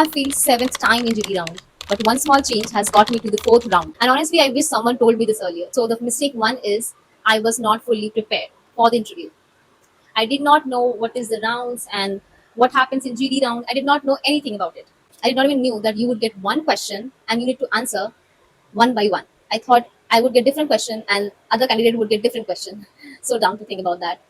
have failed seventh time in GD round, but one small change has got me to the fourth round. And honestly, I wish someone told me this earlier. So the mistake one is I was not fully prepared for the interview. I did not know what is the rounds and what happens in GD round. I did not know anything about it. I did not even knew that you would get one question and you need to answer one by one. I thought I would get different question and other candidate would get different question. So down to think about that.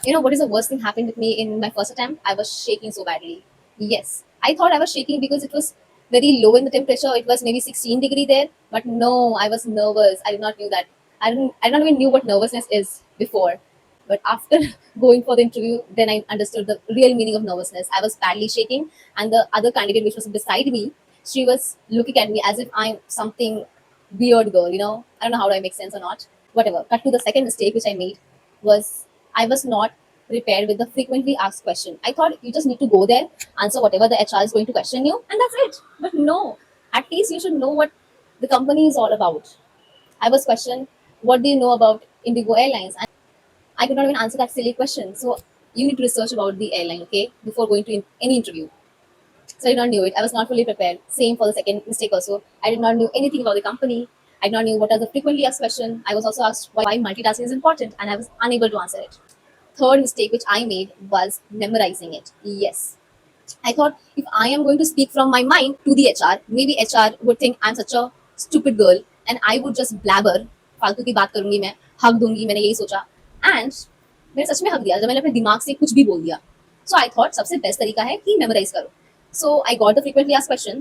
You know what is the worst thing happened with me in my first attempt? I was shaking so badly. Yes, I thought I was shaking because it was very low in the temperature. It was maybe 16-degree there, but no, I was nervous. I did not knew that. I don't even knew what nervousness is before. But after going for the interview, then I understood the real meaning of nervousness. I was badly shaking, and the other candidate, which was beside me, she was looking at me as if I'm something weird girl. I don't know how do I make sense or not. Whatever. Cut to the second mistake which I made was I was not prepared with the frequently asked question. I thought you just need to go there, answer whatever the HR is going to question you, and that's it. But no, at least you should know what the company is all about. I was questioned, what do you know about Indigo Airlines? And I could not even answer that silly question. So you need to research about the airline, okay, before going to any interview. So I did not knew it. I was not fully prepared. Same for the second mistake also. I did not know anything about the company. I did not know what are the frequently asked question. I was also asked why multitasking is important, and I was unable to answer it. Third mistake which I made was memorizing it. Yes. I thought if I am going to speak from my mind to the HR, maybe HR would think I'm such a stupid girl and I would just blabber. फालतू की बात करूंगी मैं हक दूंगी मैंने यही सोचा एंड मैंने सच में हक दिया जब मैंने अपने दिमाग से कुछ भी बोल दिया सो आई थॉट सबसे बेस्ट तरीका है कि मेमोराइज करो so I got the frequently asked question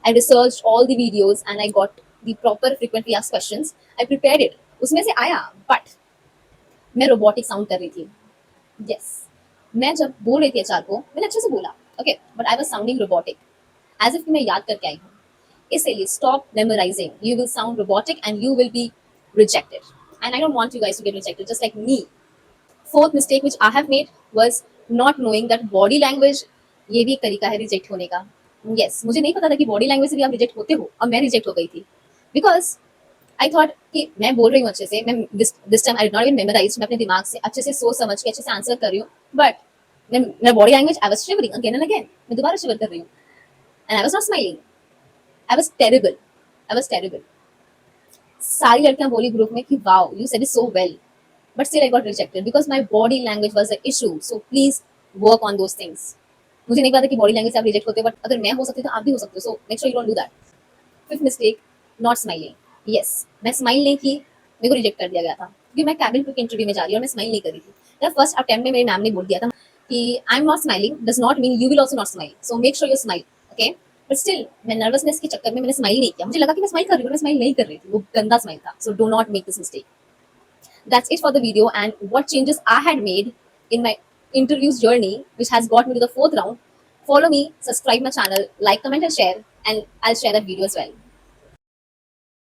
I researched all the videos and I got the proper frequently asked questions. I prepared it. उसमें से आया but मैं रोबोटिक साउंड कर रही थी यस मैं जब बोल रही थी एचआर को मैंने अच्छे से बोला okay but I was sounding robotic as if मैं याद करके आई हूँ इसलिए stop memorising you will sound robotic and you will be rejected and I don't want you guys to get rejected just like me fourth mistake which I have made was not knowing that body language ये भी एक तरीका है reject होने का yes मुझे नहीं पता था कि बॉडी लैंग्वेज से भी आप रिजेक्ट होते हो और मैं रिजेक्ट हो गई थी बिकॉज आई थॉट कि मैं बोल रही हूँ अच्छे से मैं this time I did not even memorise मैं अपने दिमाग से अच्छे से सोच समझ के अच्छे से आंसर कर रही हूँ बट मेरा body language I was shivering again and again मैं दोबारा शिवर कर रही हूँ and I was not smiling I was terrible सारी लड़कियां बोली ग्रुप में कि wow you said it so well but still I got rejected because my body language was the issue so please work on those things मुझे नहीं पता कि body language से आप रिजेक्ट होते हो बट अगर मैं हो सकती तो आप भी हो सकते हो so make sure you don't do that fifth mistake not smiling yes मैं स्माइल नहीं की मेरे को रिजेक्ट कर दिया गया था क्योंकि मैं कैबिन क्रू के इंटरव्यू में जा रही हूँ और मैं स्माइल नहीं कर रही थी फर्स्ट अटेम्प्ट में मेरी मैम ने बोल दिया था कि I am not smiling does not mean you will also not smile so make sure you smile okay but still मैं नर्वसनेस के चक्कर में मैंने स्माइल नहीं किया मुझे लगा कि मैं स्माइल कर रही हूँ मैं स्माइल नहीं कर रही थी वो गंदा स्माइल था so do not make this mistake that's it for the video and what changes I had made in my interviews journey which has got me to the fourth round follow me subscribe my channel like comment and share and I'll share that video as well